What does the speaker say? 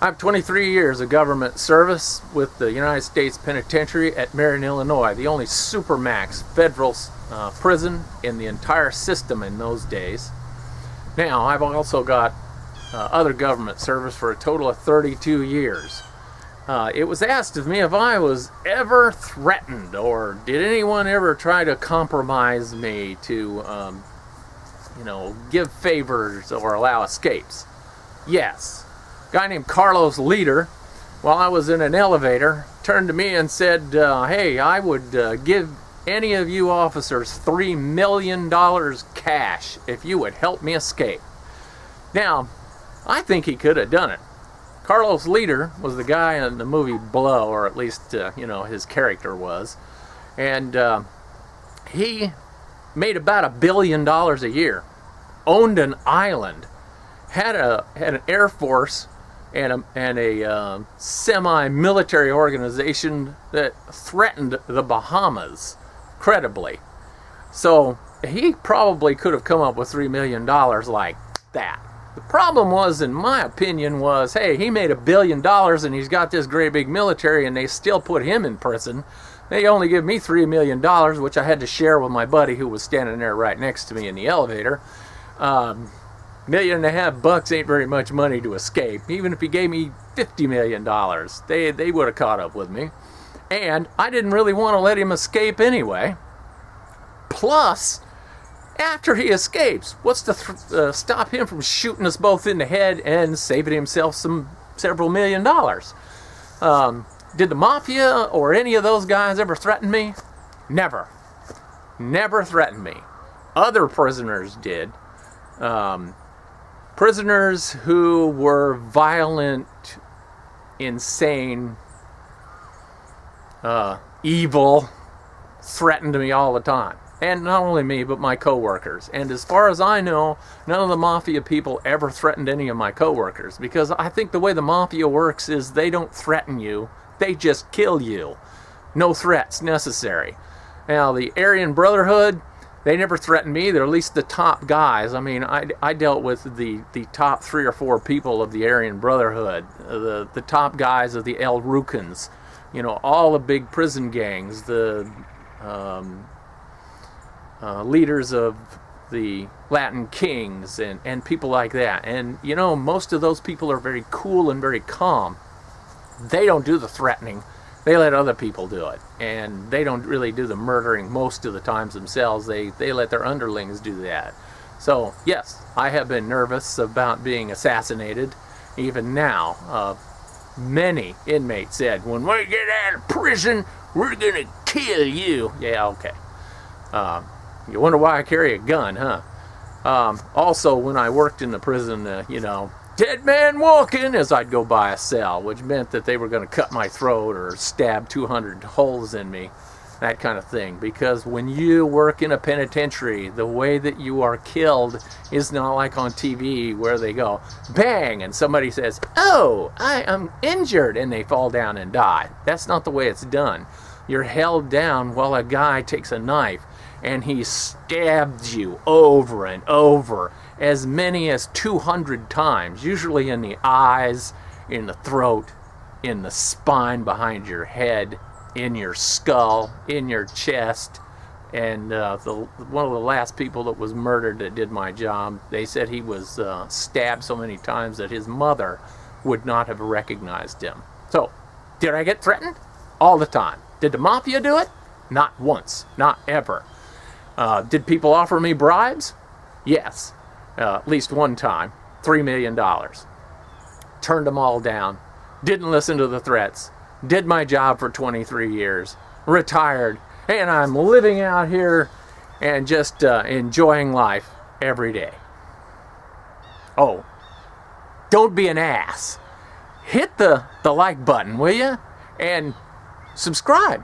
I have 23 years of government service with the United States Penitentiary at Marion, Illinois, the only Supermax federal prison in the entire system in those days. Now, I've also got other government service for a total of 32 years. It was asked of me if I was ever threatened or did anyone ever try to compromise me to, give favors or allow escapes. Yes. A guy named Carlos Leader, while I was in an elevator, turned to me and said, hey, I would give any of you officers $3 million cash if you would help me escape. Now, I think he could have done it. Carlos Leader was the guy in the movie Blow, or at least, his character was. And he made about $1 billion a year, owned an island, had an air force, and a semi-military organization that threatened the Bahamas, credibly. So he probably could have come up with $3 million like that. The problem was, in my opinion, was, hey, he made $1 billion and he's got this great big military and they still put him in prison. They only give me $3 million, which I had to share with my buddy who was standing there right next to me in the elevator. $1.5 million ain't very much money to escape. Even if he gave me $50 million, they would have caught up with me. And I didn't really want to let him escape anyway. Plus, after he escapes, what's to stop him from shooting us both in the head and saving himself several $1 million? Did the mafia or any of those guys ever threaten me? Never. Never threatened me. Other prisoners did. Prisoners who were violent, insane, evil, threatened me all the time. And not only me, but my coworkers. And as far as I know, none of the mafia people ever threatened any of my coworkers. Because I think the way the mafia works is they don't threaten you, they just kill you. No threats necessary. Now, the Aryan Brotherhood, they never threatened me. They're at least the top guys. I mean, I dealt with the top 3 or 4 people of the Aryan Brotherhood, the top guys of the El Rukns, all the big prison gangs, the leaders of the Latin Kings and people like that. And, most of those people are very cool and very calm. They don't do the threatening. They let other people do it. And they don't really do the murdering most of the times themselves. They let their underlings do that. So, yes, I have been nervous about being assassinated. Even now, many inmates said, when we get out of prison, we're going to kill you. Yeah, okay. You wonder why I carry a gun, huh? Also, when I worked in the prison, dead man walking as I'd go by a cell, which meant that they were going to cut my throat or stab 200 holes in me, that kind of thing. Because when you work in a penitentiary, the way that you are killed is not like on TV where they go, bang, and somebody says, oh, I am injured, and they fall down and die. That's not the way it's done. You're held down while a guy takes a knife and he stabs you over and over, as many as 200 times, usually in the eyes, in the throat, in the spine behind your head, in your skull, in your chest. And one of the last people that was murdered that did my job, they said he was stabbed so many times that his mother would not have recognized him. So, did I get threatened? All the time. Did the mafia do it? Not once. Not ever. Did people offer me bribes? Yes. At least one time. $3 million. Turned them all down. Didn't listen to the threats. Did my job for 23 years. Retired. And I'm living out here and just enjoying life every day. Oh, don't be an ass. Hit the like button, will you? And subscribe.